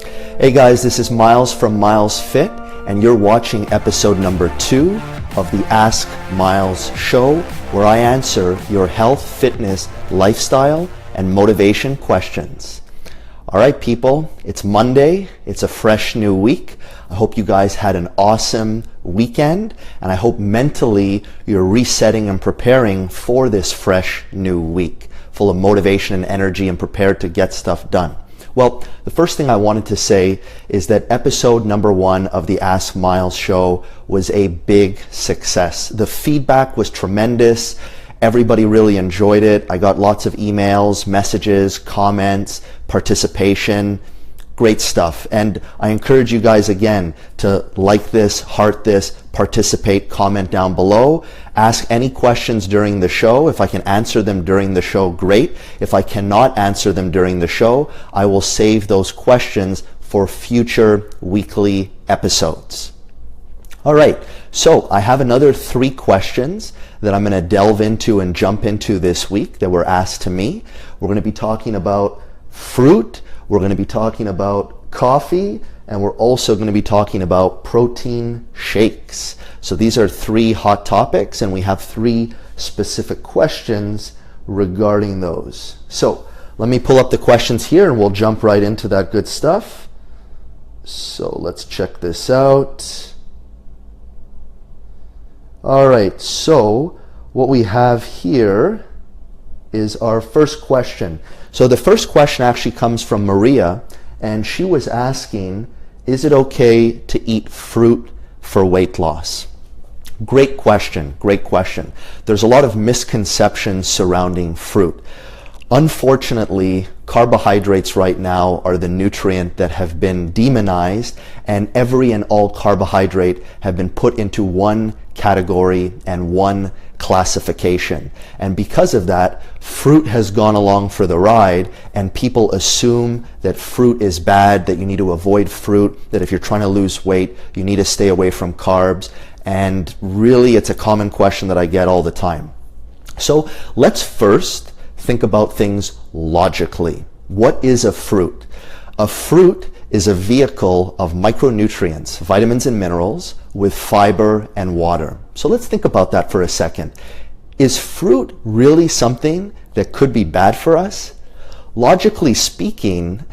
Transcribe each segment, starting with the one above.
Hey guys, this is Miles from Milesfit, and you're watching episode number 2 of the Ask Miles show, where I answer your health, fitness, lifestyle, and motivation questions. All right, people, it's Monday. It's a fresh new week. I hope you guys had an awesome weekend, and I hope mentally you're resetting and preparing for this fresh new week, full of motivation and energy and prepared to get stuff done. Well, the first thing I wanted to say is that episode number 1 of the Ask Miles show was a big success. The feedback was tremendous. Everybody really enjoyed it. I got lots of emails, messages, comments, participation. Great stuff. And I encourage you guys again to like this, heart this, participate, comment down below. Ask any questions during the show. If I can answer them during the show, great. If I cannot answer them during the show, I will save those questions for future weekly episodes. All right, so I have another 3 questions that I'm going to delve into and jump into this week that were asked to me. We're going to be talking about fruit. We're going to be talking about coffee, and we're also going to be talking about protein shakes. So these are 3 hot topics, and we have 3 specific questions regarding those. So let me pull up the questions here, and we'll jump right into that good stuff. So let's check this out. All right, so what we have here is our first question. So the first question actually comes from Maria, and she was asking, is it okay to eat fruit for weight loss? Great question, great question. There's a lot of misconceptions surrounding fruit. Unfortunately, carbohydrates right now are the nutrient that have been demonized, and every and all carbohydrate have been put into one category and one classification. And because of that, fruit has gone along for the ride, and people assume that fruit is bad, that you need to avoid fruit, that if you're trying to lose weight, you need to stay away from carbs. And really, it's a common question that I get all the time. So let's first think about things logically. What is a fruit? A fruit is a vehicle of micronutrients, vitamins and minerals, with fiber and water. So let's think about that for a second. Is fruit really something that could be bad for us? Logically speaking,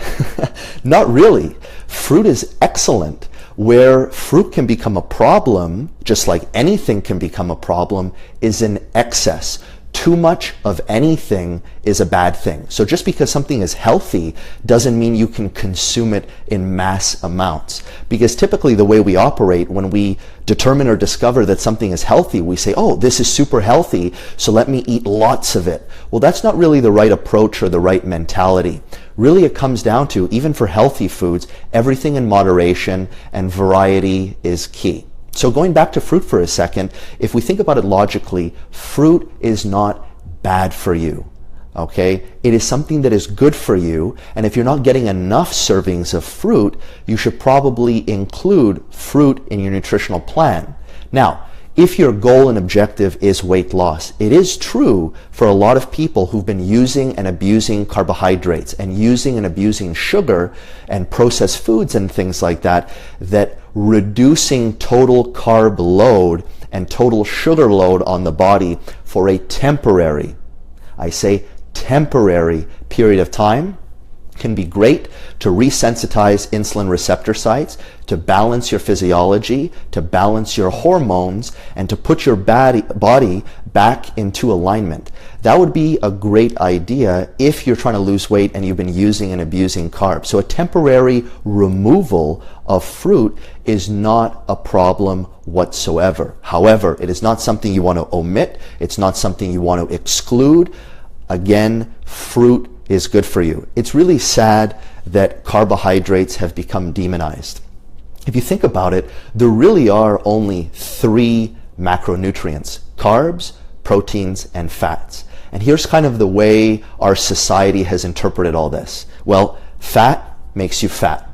not really. Fruit is excellent. Where fruit can become a problem, just like anything can become a problem, is in excess. Too much of anything is a bad thing. So just because something is healthy doesn't mean you can consume it in mass amounts. Because typically the way we operate, when we determine or discover that something is healthy, we say, oh, this is super healthy, so let me eat lots of it. Well, that's not really the right approach or the right mentality. Really, it comes down to, even for healthy foods, everything in moderation, and variety is key. So going back to fruit for a second, if we think about it logically, fruit is not bad for you, okay? It is something that is good for you, and if you're not getting enough servings of fruit, you should probably include fruit in your nutritional plan. Now, if your goal and objective is weight loss, it is true for a lot of people who've been using and abusing carbohydrates and using and abusing sugar and processed foods and things like that, that reducing total carb load and total sugar load on the body for a temporary, I say temporary period of time, can be great to resensitize insulin receptor sites, to balance your physiology, to balance your hormones, and to put your body back into alignment. That would be a great idea if you're trying to lose weight and you've been using and abusing carbs. So a temporary removal of fruit is not a problem whatsoever. However, it is not something you want to omit. It's not something you want to exclude. Again, fruit is good for you. It's really sad that carbohydrates have become demonized. If you think about it, there really are only 3 macronutrients: carbs, proteins, and fats. And here's kind of the way our society has interpreted all this. Well, fat makes you fat.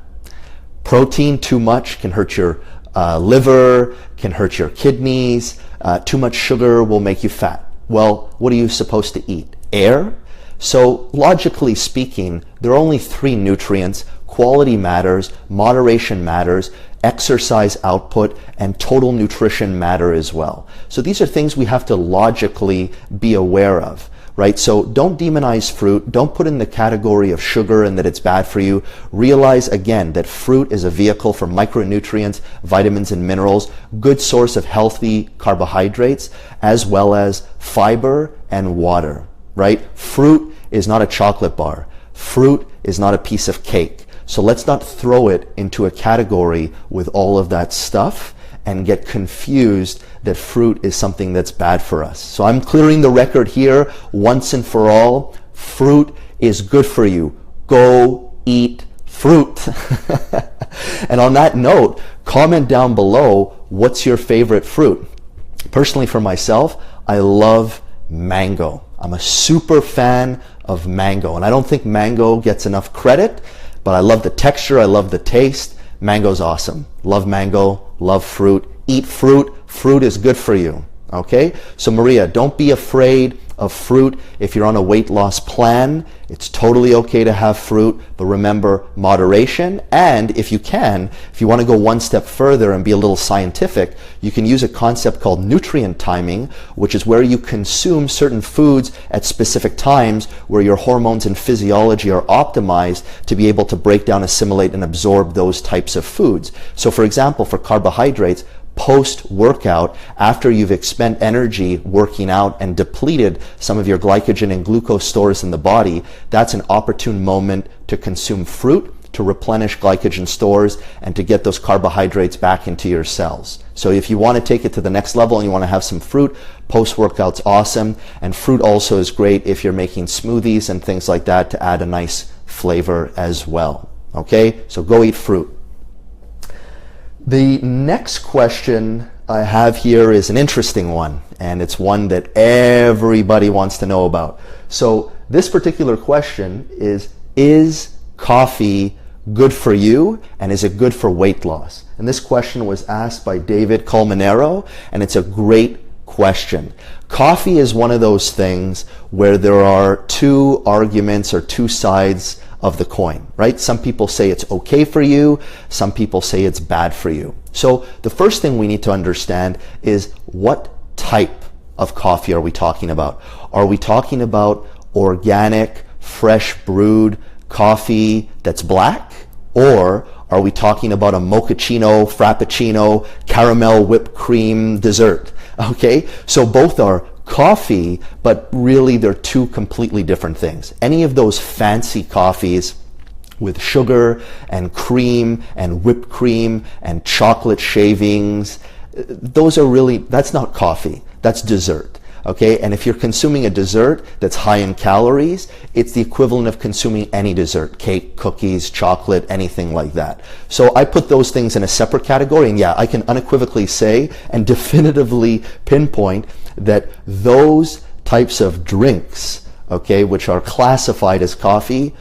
Protein too much can hurt your liver, can hurt your kidneys. Too much sugar will make you fat. Well, what are you supposed to eat? Air? So logically speaking, there are only 3 nutrients, quality matters, moderation matters, exercise output, and total nutrition matter as well. So these are things we have to logically be aware of, right? So don't demonize fruit. Don't put in the category of sugar and that it's bad for you. Realize again that fruit is a vehicle for micronutrients, vitamins and minerals, good source of healthy carbohydrates, as well as fiber and water, right? Fruit is not a chocolate bar. Fruit is not a piece of cake. So let's not throw it into a category with all of that stuff and get confused that fruit is something that's bad for us. So I'm clearing the record here once and for all. Fruit is good for you. Go eat fruit. And on that note, comment down below, what's your favorite fruit? Personally, for myself, I love mango. I'm a super fan of mango, and I don't think mango gets enough credit, but I love the texture, I love the taste. Mango's awesome. Love mango, love fruit. Eat fruit. Fruit is good for you. Okay? So Maria, don't be afraid of fruit. If you're on a weight loss plan, it's totally okay to have fruit, but remember moderation. And if you want to go one step further and be a little scientific, you can use a concept called nutrient timing, which is where you consume certain foods at specific times where your hormones and physiology are optimized to be able to break down, assimilate, and absorb those types of foods. So for example, for carbohydrates, post-workout, after you've expended energy working out and depleted some of your glycogen and glucose stores in the body, that's an opportune moment to consume fruit to replenish glycogen stores and to get those carbohydrates back into your cells. So if you want to take it to the next level and you want to have some fruit, post-workout's awesome. And fruit also is great if you're making smoothies and things like that to add a nice flavor as well. Okay, so go eat fruit. The next question I have here is an interesting one, and it's one that everybody wants to know about. So this particular question is coffee good for you, and is it good for weight loss? And this question was asked by David Colmenero, and it's a great question. Coffee is one of those things where there are two arguments or two sides of the coin, right? Some people say it's okay for you, some people say it's bad for you. So the first thing we need to understand is what type of coffee are we talking about? Are we talking about organic, fresh brewed coffee that's black? Or are we talking about a mochaccino, frappuccino, caramel whipped cream dessert? Okay, so both are coffee, but really they're two completely different things. Any of those fancy coffees with sugar and cream and whipped cream and chocolate shavings, that's not coffee, that's dessert. Okay, and if you're consuming a dessert that's high in calories, it's the equivalent of consuming any dessert, cake, cookies, chocolate, anything like that. So I put those things in a separate category, and yeah, I can unequivocally say and definitively pinpoint that those types of drinks, okay, which are classified as coffee,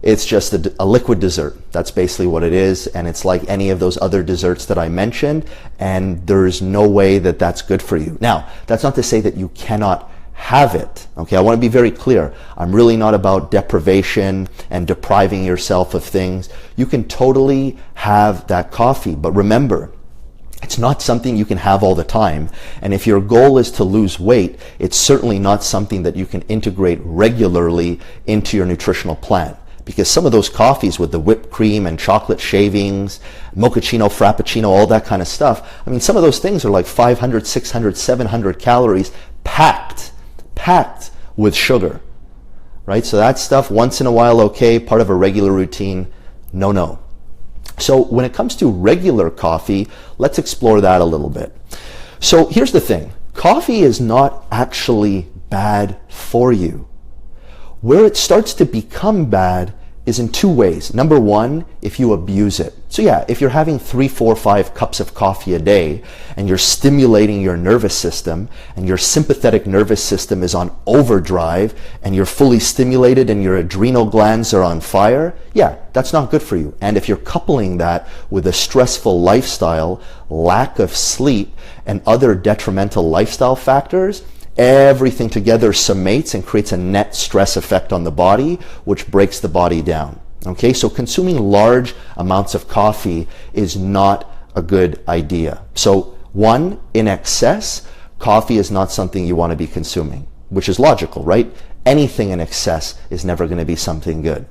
it's just a liquid dessert. That's basically what it is, and it's like any of those other desserts that I mentioned, and there's no way that that's good for you. Now, that's not to say that you cannot have it, okay? I want to be very clear. I'm really not about deprivation and depriving yourself of things. You can totally have that coffee, but remember, it's not something you can have all the time. And if your goal is to lose weight, it's certainly not something that you can integrate regularly into your nutritional plan. Because some of those coffees with the whipped cream and chocolate shavings, mochaccino, frappuccino, all that kind of stuff, I mean, some of those things are like 500, 600, 700 calories packed with sugar, right? So that stuff, once in a while, okay, part of a regular routine, no. So when it comes to regular coffee, let's explore that a little bit. So here's the thing. Coffee is not actually bad for you. Where it starts to become bad is in two ways. Number one, if you abuse it. So yeah, if you're having 3, 4, 5 cups of coffee a day and you're stimulating your nervous system and your sympathetic nervous system is on overdrive and you're fully stimulated and your adrenal glands are on fire, yeah, that's not good for you. And if you're coupling that with a stressful lifestyle, lack of sleep, and other detrimental lifestyle factors, everything together summates and creates a net stress effect on the body, which breaks the body down. Okay, so consuming large amounts of coffee is not a good idea. So one, in excess, coffee is not something you want to be consuming, which is logical, right? Anything in excess is never going to be something good.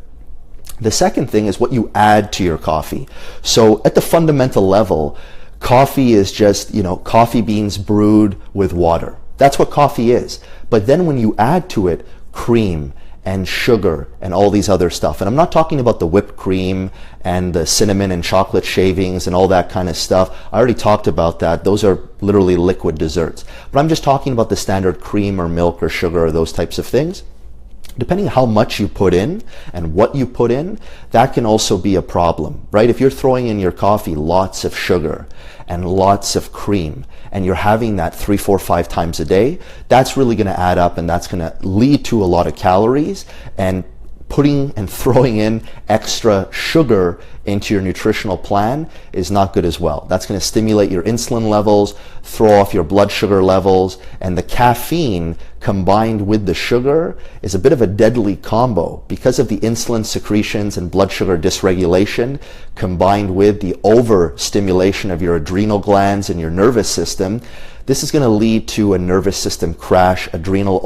The second thing is what you add to your coffee. So at the fundamental level, coffee is just, coffee beans brewed with water. That's what coffee is. But then when you add to it cream and sugar and all these other stuff, and I'm not talking about the whipped cream and the cinnamon and chocolate shavings and all that kind of stuff. I already talked about that. Those are literally liquid desserts. But I'm just talking about the standard cream or milk or sugar or those types of things. Depending how much you put in and what you put in, that can also be a problem, right? If you're throwing in your coffee lots of sugar and lots of cream, and you're having that 3, 4, 5 times a day, that's really going to add up, and that's going to lead to a lot of calories. And putting and throwing in extra sugar into your nutritional plan is not good as well. That's going to stimulate your insulin levels, throw off your blood sugar levels, and the caffeine combined with the sugar is a bit of a deadly combo because of the insulin secretions and blood sugar dysregulation combined with the overstimulation of your adrenal glands and your nervous system. This is going to lead to a nervous system crash, adrenal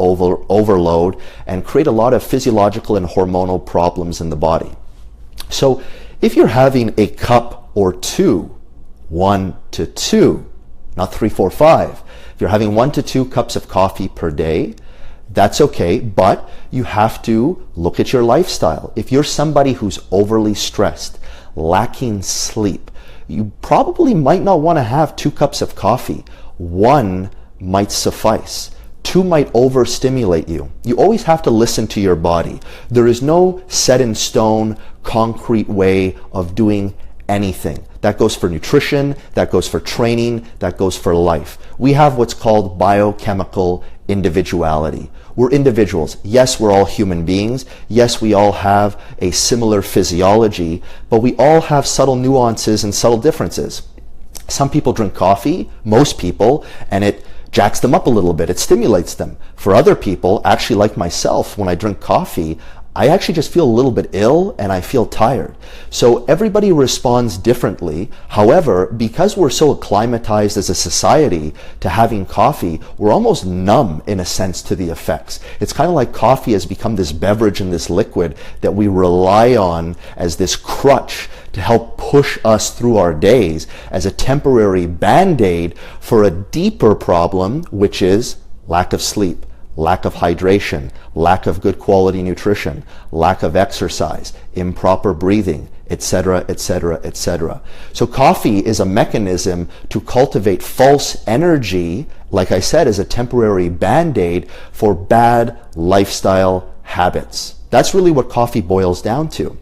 overload, and create a lot of physiological and hormonal problems in the body. So if you're having a cup or two, 1 to 2, not 3, 4, 5, if you're having 1 to 2 cups of coffee per day, that's okay, but you have to look at your lifestyle. If you're somebody who's overly stressed, lacking sleep, you probably might not want to have 2 cups of coffee. 1 might suffice. 2 might overstimulate you. You always have to listen to your body. There is no set in stone, concrete way of doing anything. That goes for nutrition, that goes for training, that goes for life. We have what's called biochemical individuality. We're individuals. Yes, we're all human beings. Yes, we all have a similar physiology, but we all have subtle nuances and subtle differences. Some people drink coffee, most people, and it jacks them up a little bit. It stimulates them. For other people, actually like myself, when I drink coffee, I actually just feel a little bit ill and I feel tired. So everybody responds differently. However, because we're so acclimatized as a society to having coffee, we're almost numb in a sense to the effects. It's kind of like coffee has become this beverage and this liquid that we rely on as this crutch to help push us through our days as a temporary band-aid for a deeper problem, which is lack of sleep, lack of hydration, lack of good quality nutrition, lack of exercise, improper breathing, etc., etc., etc. So coffee is a mechanism to cultivate false energy, like I said, as a temporary band-aid for bad lifestyle habits. That's really what coffee boils down to.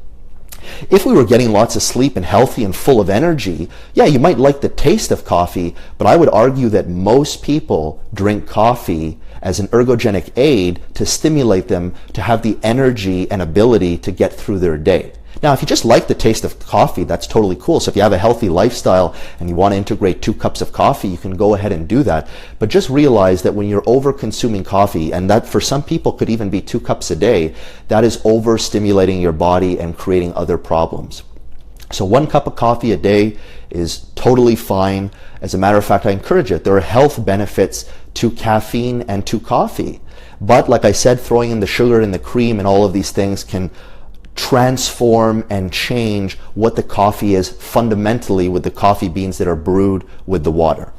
If we were getting lots of sleep and healthy and full of energy, yeah, you might like the taste of coffee, but I would argue that most people drink coffee as an ergogenic aid to stimulate them to have the energy and ability to get through their day. Now, if you just like the taste of coffee, that's totally cool. So if you have a healthy lifestyle and you want to integrate 2 cups of coffee, you can go ahead and do that. But just realize that when you're over consuming coffee, and that for some people could even be 2 cups a day, that is overstimulating your body and creating other problems. So 1 cup of coffee a day is totally fine. As a matter of fact, I encourage it. There are health benefits to caffeine and to coffee. But like I said, throwing in the sugar and the cream and all of these things can transform and change what the coffee is fundamentally with the coffee beans that are brewed with the water.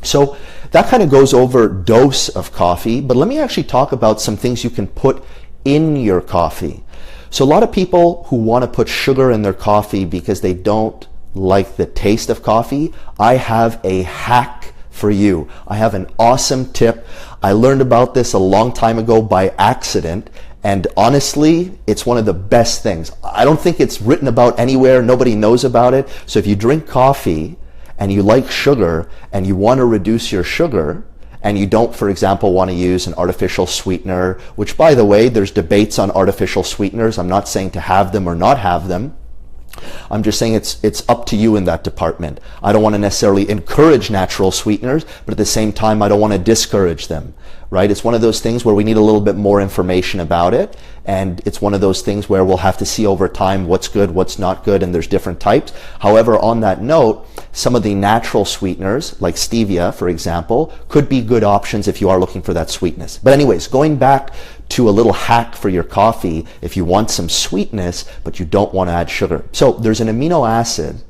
So that kind of goes over dose of coffee, but let me actually talk about some things you can put in your coffee. So a lot of people who want to put sugar in their coffee because they don't like the taste of coffee, I have a hack for you. I have an awesome tip. I learned about this a long time ago by accident, and honestly, it's one of the best things. I don't think it's written about anywhere. Nobody knows about it. So if you drink coffee and you like sugar and you want to reduce your sugar, and you don't, for example, want to use an artificial sweetener, which, by the way, there's debates on artificial sweeteners. I'm not saying to have them or not have them. I'm just saying it's up to you in that department. I don't want to necessarily encourage natural sweeteners, but at the same time, I don't want to discourage them, right? It's one of those things where we need a little bit more information about it, and it's one of those things where we'll have to see over time what's good, what's not good, and there's different types. However, on that note, some of the natural sweeteners, like stevia, for example, could be good options if you are looking for that sweetness. But anyways, going back to a little hack for your coffee if you want some sweetness, but you don't want to add sugar. So there's an amino acid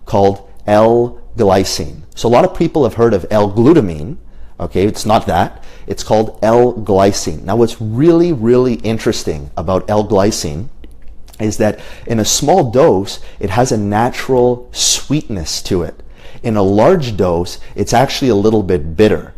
called L-glycine. So a lot of people have heard of L-glutamine. Okay, it's not that. It's called L-glycine. Now what's really, really interesting about L-glycine is that in a small dose, it has a natural sweetness to it. In a large dose, it's actually a little bit bitter.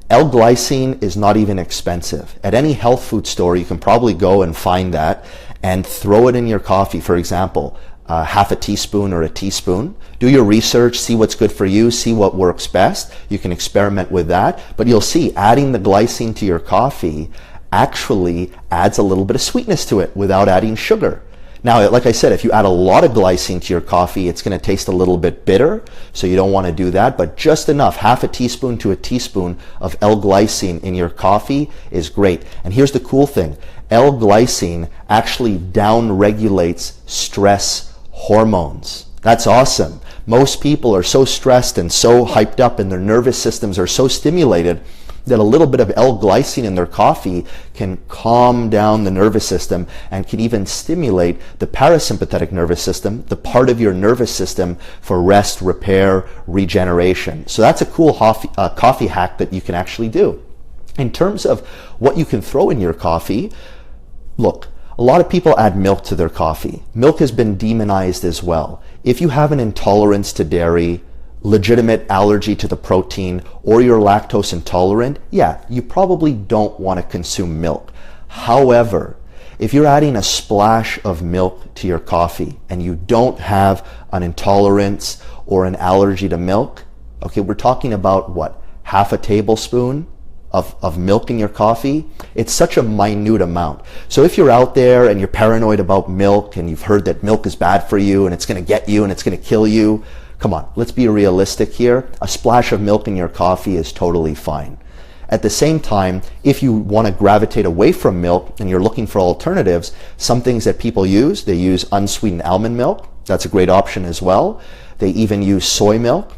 L-glycine is not even expensive. At any health food store, you can probably go and find that and throw it in your coffee. For example, half a teaspoon or a teaspoon. Do your research, see what's good for you, see what works best. You can experiment with that, but you'll see adding the glycine to your coffee actually adds a little bit of sweetness to it without adding sugar. Now, like I said, if you add a lot of glycine to your coffee, it's going to taste a little bit bitter, so you don't want to do that, but just enough, half a teaspoon to a teaspoon of L-glycine in your coffee is great. And here's the cool thing. L-glycine actually down-regulates stress hormones. That's awesome. Most people are so stressed and so hyped up, and their nervous systems are so stimulated that a little bit of L-glycine in their coffee can calm down the nervous system and can even stimulate the parasympathetic nervous system, the part of your nervous system for rest, repair, regeneration. So that's a cool coffee hack that you can actually do. In terms of what you can throw in your coffee, look, a lot of people add milk to their coffee. Milk has been demonized as well. If you have an intolerance to dairy, legitimate allergy to the protein, or you're lactose intolerant, yeah, you probably don't want to consume milk. However, if you're adding a splash of milk to your coffee and you don't have an intolerance or an allergy to milk, okay, we're talking about what, half a tablespoon of milk in your coffee? It's such a minute amount. So if you're out there and you're paranoid about milk and you've heard that milk is bad for you and it's going to get you and it's going to kill you, come on, let's be realistic here. A splash of milk in your coffee is totally fine. At the same time, if you want to gravitate away from milk and you're looking for alternatives, some things that people use, they use unsweetened almond milk. That's a great option as well. They even use soy milk.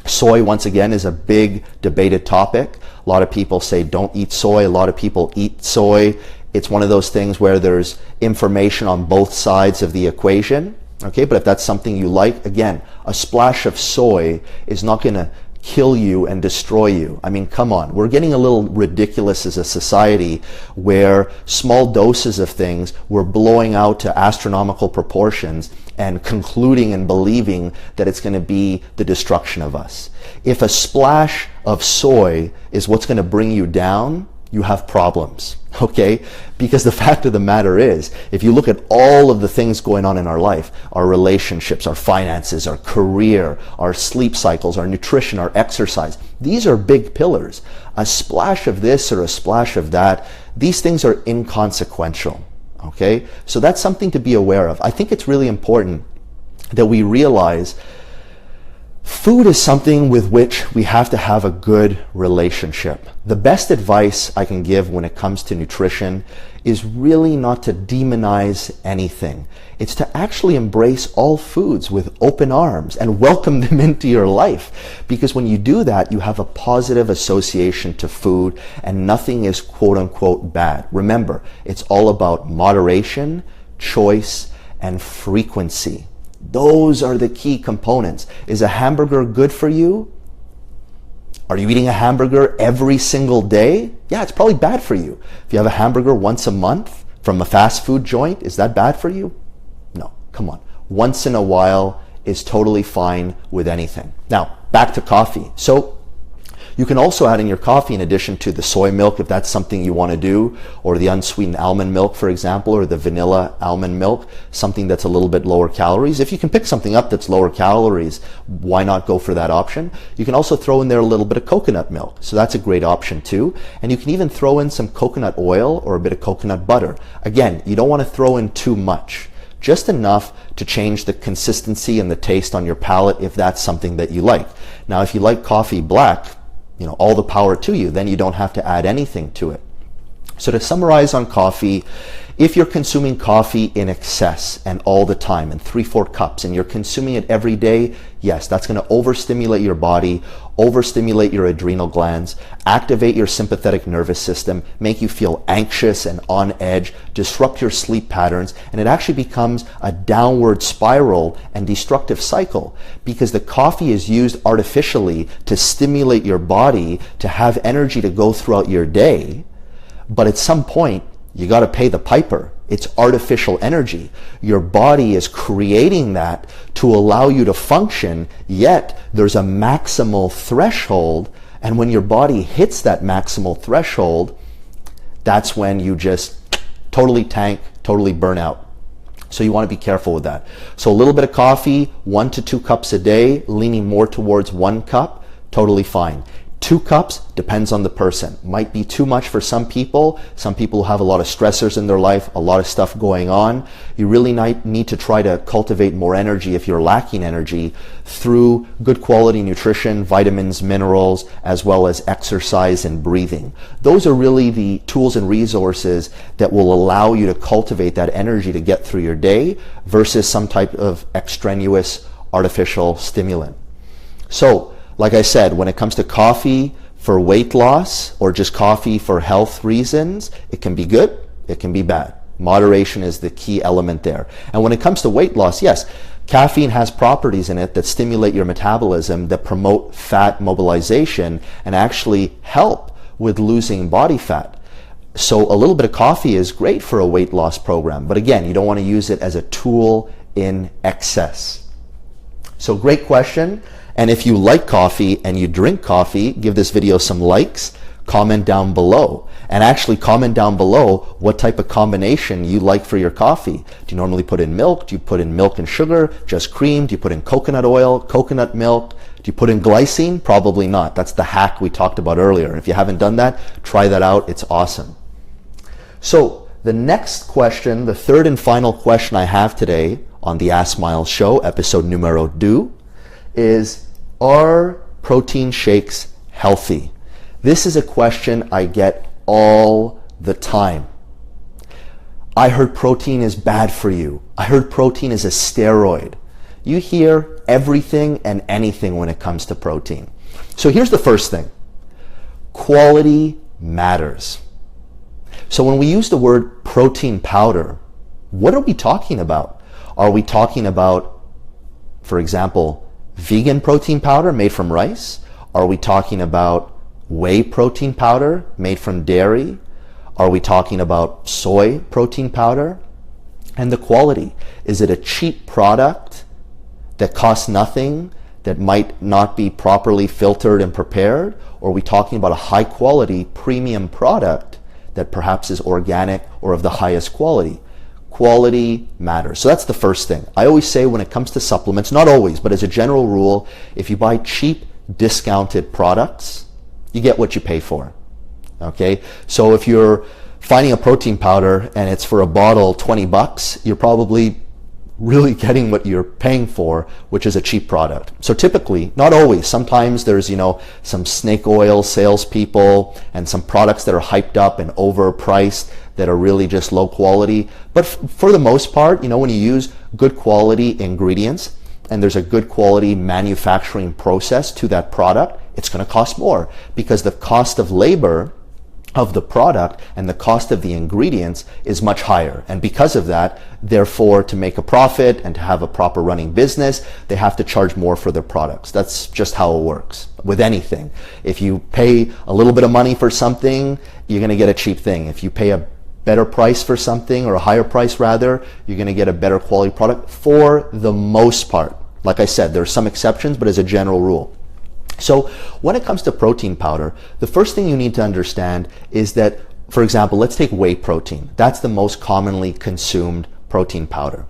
Soy, once again, is a big debated topic. A lot of people say don't eat soy. A lot of people eat soy. It's one of those things where there's information on both sides of the equation. Okay, but if that's something you like, again, a splash of soy is not going to kill you and destroy you. I mean, come on. We're getting a little ridiculous as a society where small doses of things we're blowing out to astronomical proportions and concluding and believing that it's going to be the destruction of us. If a splash of soy is what's going to bring you down, you have problems, okay? Because the fact of the matter is, if you look at all of the things going on in our life, our relationships, our finances, our career, our sleep cycles, our nutrition, our exercise, these are big pillars. A splash of this or a splash of that, these things are inconsequential, okay? So that's something to be aware of. I think it's really important that we realize food is something with which we have to have a good relationship. The best advice I can give when it comes to nutrition is really not to demonize anything. It's to actually embrace all foods with open arms and welcome them into your life. Because when you do that, you have a positive association to food and nothing is quote unquote bad. Remember, it's all about moderation, choice, and frequency. Those are the key components. Is a hamburger good for you? Are you eating a hamburger every single day? Yeah, it's probably bad for you. If you have a hamburger once a month from a fast food joint, is that bad for you? No, come on. Once in a while is totally fine with anything. Now, back to coffee. So you can also add in your coffee, in addition to the soy milk, if that's something you want to do, or the unsweetened almond milk, for example, or the vanilla almond milk, something that's a little bit lower calories. If you can pick something up that's lower calories, why not go for that option? You can also throw in there a little bit of coconut milk. So that's a great option too. And you can even throw in some coconut oil or a bit of coconut butter. Again, you don't want to throw in too much. just enough to change the consistency and the taste on your palate if that's something that you like. Now, if you like coffee black, all the power to you, then you don't have to add anything to it. So to summarize on coffee, if you're consuming coffee in excess and all the time, in 3-4 cups, and you're consuming it every day, yes, that's going to overstimulate your body, overstimulate your adrenal glands, activate your sympathetic nervous system, make you feel anxious and on edge, disrupt your sleep patterns, and it actually becomes a downward spiral and destructive cycle because the coffee is used artificially to stimulate your body to have energy to go throughout your day. But at some point, you got to pay the piper. It's artificial energy. Your body is creating that to allow you to function, yet there's a maximal threshold. And when your body hits that maximal threshold, that's when you just totally tank, totally burn out. So you want to be careful with that. So a little bit of coffee, 1 to 2 cups a day, leaning more towards 1 cup, totally fine. 2 cups depends on the person. Might be too much for some people who have a lot of stressors in their life, a lot of stuff going on. You really need to try to cultivate more energy if you're lacking energy through good quality nutrition, vitamins, minerals, as well as exercise and breathing. Those are really the tools and resources that will allow you to cultivate that energy to get through your day versus some type of extraneous artificial stimulant. So, like I said, when it comes to coffee for weight loss or just coffee for health reasons, it can be good, it can be bad. Moderation is the key element there. And when it comes to weight loss, yes, caffeine has properties in it that stimulate your metabolism, that promote fat mobilization, and actually help with losing body fat. So a little bit of coffee is great for a weight loss program. But again, you don't want to use it as a tool in excess. So great question. And if you like coffee and you drink coffee, give this video some likes, comment down below. And actually comment down below what type of combination you like for your coffee. Do you normally put in milk? Do you put in milk and sugar? Just cream? Do you put in coconut oil, coconut milk? Do you put in glycine? Probably not. That's the hack we talked about earlier. If you haven't done that, try that out. It's awesome. So the next question, the third and final question I have today on the Ask Miles show, episode numero 2, is, are protein shakes healthy? This is a question I get all the time. I heard protein is bad for you. I heard protein is a steroid. You hear everything and anything when it comes to protein. So here's the first thing. Quality matters. So when we use the word protein powder, what are we talking about? Are we talking about, for example, vegan protein powder made from rice? Are we talking about whey protein powder made from dairy? Are we talking about soy protein powder? And the quality. Is it a cheap product that costs nothing, that might not be properly filtered and prepared? Or are we talking about a high quality premium product that perhaps is organic or of the highest quality? Quality matters. So that's the first thing. I always say when it comes to supplements, not always, but as a general rule, if you buy cheap, discounted products, you get what you pay for. Okay? So if you're finding a protein powder and it's for a bottle $20, you're probably really getting what you're paying for, which is a cheap product. So typically, not always, sometimes there's, some snake oil salespeople and some products that are hyped up and overpriced that are really just low quality. But for the most part, when you use good quality ingredients and there's a good quality manufacturing process to that product, it's going to cost more because the cost of labor of the product and the cost of the ingredients is much higher. And because of that, therefore, to make a profit and to have a proper running business, they have to charge more for their products. That's just how it works with anything. If you pay a little bit of money for something, you're going to get a cheap thing. If you pay a better price for something, or a higher price rather, you're going to get a better quality product for the most part. Like I said, there are some exceptions, but as a general rule. So when it comes to protein powder, the first thing you need to understand is that, for example, let's take whey protein. That's the most commonly consumed protein powder.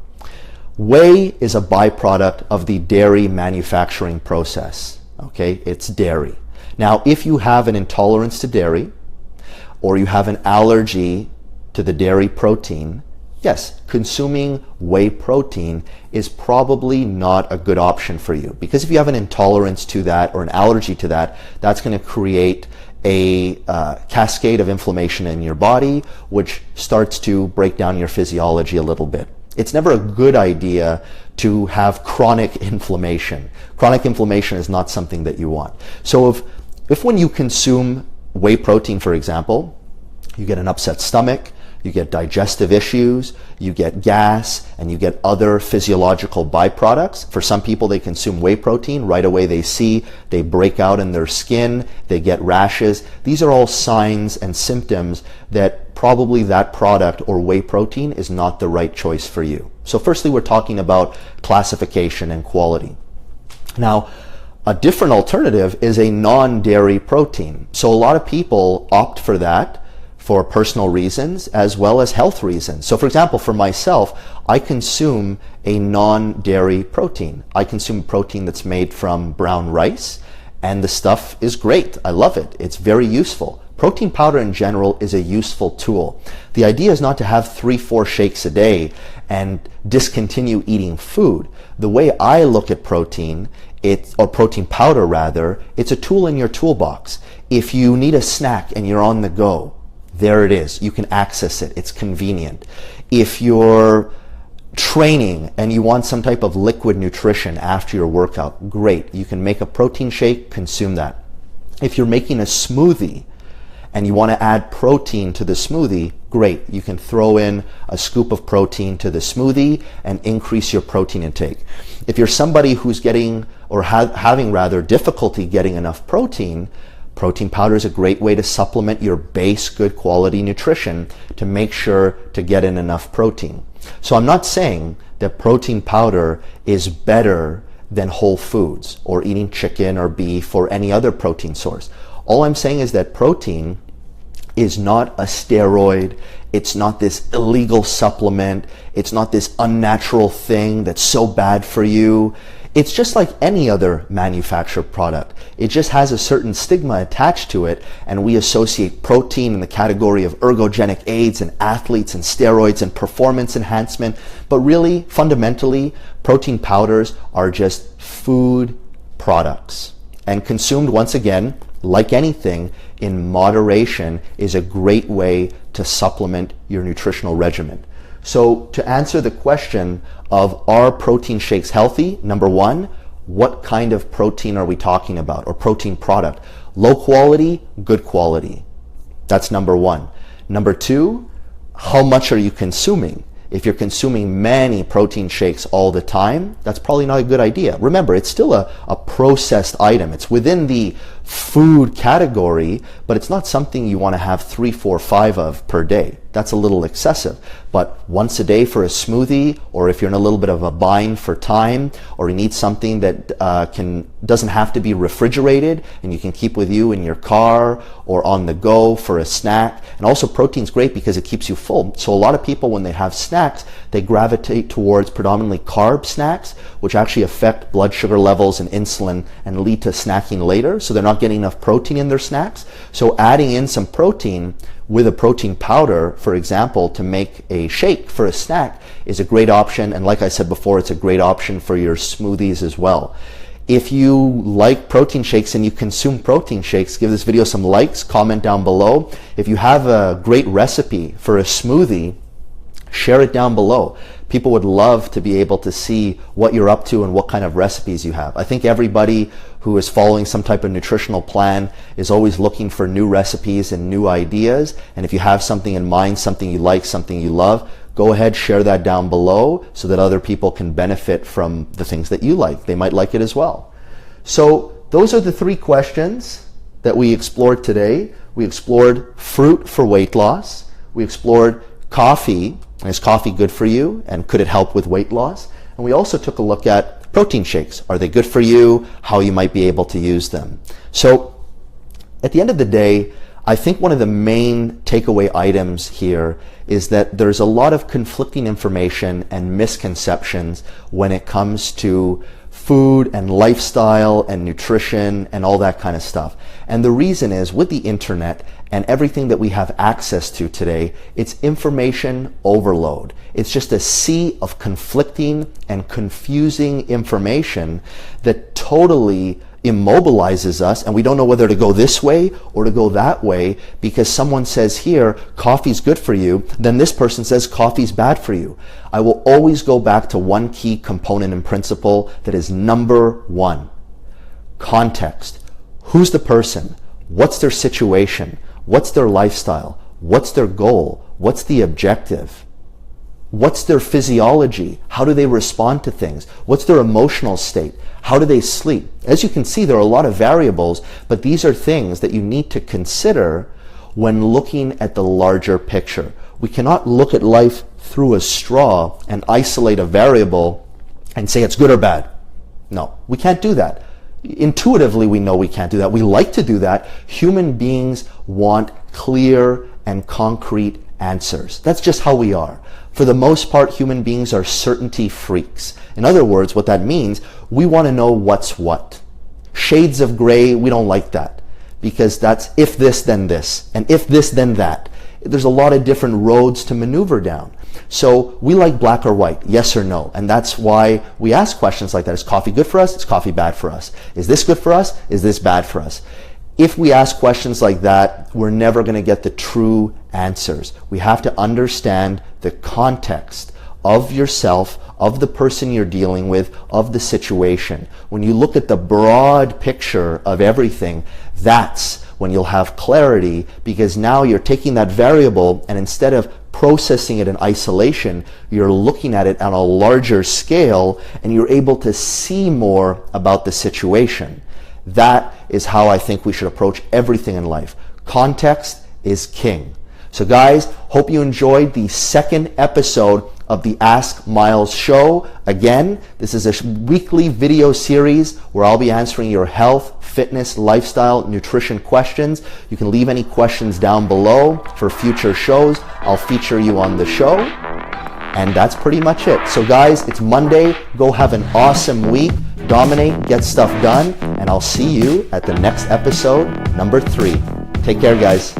Whey is a byproduct of the dairy manufacturing process. Okay, it's dairy. Now, if you have an intolerance to dairy, or you have an allergy to the dairy protein, yes, consuming whey protein is probably not a good option for you, because if you have an intolerance to that or an allergy to that, that's going to create a cascade of inflammation in your body, which starts to break down your physiology a little bit. It's never a good idea to have chronic inflammation. Chronic inflammation is not something that you want. So if when you consume whey protein, for example, you get an upset stomach, you get digestive issues, you get gas, and you get other physiological byproducts. For some people, they consume whey protein, right away they break out in their skin, they get rashes. These are all signs and symptoms that probably that product or whey protein is not the right choice for you. So firstly, we're talking about classification and quality. Now, a different alternative is a non-dairy protein. So a lot of people opt for that for personal reasons as well as health reasons. So for example, for myself, I consume a non-dairy protein. I consume protein that's made from brown rice, and the stuff is great. I love it. It's very useful. Protein powder in general is a useful tool. The idea is not to have 3-4 shakes a day and discontinue eating food. The way I look at protein, or protein powder rather, it's a tool in your toolbox. If you need a snack and you're on the go, there it is. You can access it. It's convenient. If you're training and you want some type of liquid nutrition after your workout, great. You can make a protein shake, consume that. If you're making a smoothie and you want to add protein to the smoothie, great. You can throw in a scoop of protein to the smoothie and increase your protein intake. If you're somebody who's getting or having rather difficulty getting enough protein powder is a great way to supplement your base good quality nutrition to make sure to get in enough protein. So I'm not saying that protein powder is better than whole foods or eating chicken or beef or any other protein source. All I'm saying is that protein is not a steroid. It's not this illegal supplement. It's not this unnatural thing that's so bad for you. It's just like any other manufactured product. It just has a certain stigma attached to it, and we associate protein in the category of ergogenic aids and athletes and steroids and performance enhancement. But really, fundamentally, protein powders are just food products. And consumed, once again, like anything, in moderation is a great way to supplement your nutritional regimen. So to answer the question of are protein shakes healthy, number one, what kind of protein are we talking about, or protein product? Low quality, good quality. That's number one. Number two, how much are you consuming? If you're consuming many protein shakes all the time, that's probably not a good idea. Remember, it's still a processed item. It's within the food category, but it's not something you want to have 3, 4, 5 of per day. That's a little excessive. But once a day for a smoothie, or if you're in a little bit of a bind for time, or you need something that doesn't have to be refrigerated and you can keep with you in your car or on the go for a snack. And also protein's great because it keeps you full. So a lot of people, when they have snacks, they gravitate towards predominantly carb snacks, which actually affect blood sugar levels and insulin and lead to snacking later. So they're not getting enough protein in their snacks. So adding in some protein with a protein powder, for example, to make a shake for a snack is a great option. And like I said before, it's a great option for your smoothies as well. If you like protein shakes and you consume protein shakes, give this video some likes, comment down below. If you have a great recipe for a smoothie, share it down below. People would love to be able to see what you're up to and what kind of recipes you have. I think everybody who is following some type of nutritional plan is always looking for new recipes and new ideas. And if you have something in mind, something you like, something you love, go ahead, share that down below so that other people can benefit from the things that you like. They might like it as well. So those are the 3 questions that we explored today. We explored fruit for weight loss. We explored coffee. Is coffee good for you, and could it help with weight loss? And we also took a look at protein shakes. Are they good for you? How you might be able to use them. So at the end of the day, I think one of the main takeaway items here is that there's a lot of conflicting information and misconceptions when it comes to food and lifestyle and nutrition and all that kind of stuff. And the reason is, with the internet and everything that we have access to today, it's information overload. It's just a sea of conflicting and confusing information that totally immobilizes us, and we don't know whether to go this way or to go that way, because someone says here coffee's good for you, then this person says coffee's bad for you. I will always go back to one key component and principle that is number one: context. Who's the person? What's their situation? What's their lifestyle? What's their goal? What's the objective? What's their physiology? How do they respond to things? What's their emotional state? How do they sleep? As you can see, there are a lot of variables, but these are things that you need to consider when looking at the larger picture. We cannot look at life through a straw and isolate a variable and say it's good or bad. No, we can't do that. Intuitively, we know we can't do that. We like to do that. Human beings want clear and concrete answers. That's just how we are. For the most part, human beings are certainty freaks. In other words, what that means, we want to know what's what. Shades of gray, we don't like that, because that's if this, then this, and if this, then that. There's a lot of different roads to maneuver down. So we like black or white, yes or no. And that's why we ask questions like that. Is coffee good for us? Is coffee bad for us? Is this good for us? Is this bad for us? If we ask questions like that, we're never going to get the true answers. We have to understand the context of yourself, of the person you're dealing with, of the situation. When you look at the broad picture of everything, that's when you'll have clarity, because now you're taking that variable and instead of processing it in isolation, you're looking at it on a larger scale and you're able to see more about the situation. That is how I think we should approach everything in life. Context is king. So guys, hope you enjoyed the second episode of the Ask Miles show. Again, this is a weekly video series where I'll be answering your health, fitness, lifestyle, nutrition questions. You can leave any questions down below for future shows. I'll feature you on the show. And that's pretty much it. So guys, it's Monday. Go have an awesome week. Dominate, get stuff done, and I'll see you at the next episode, number 3. Take care, guys.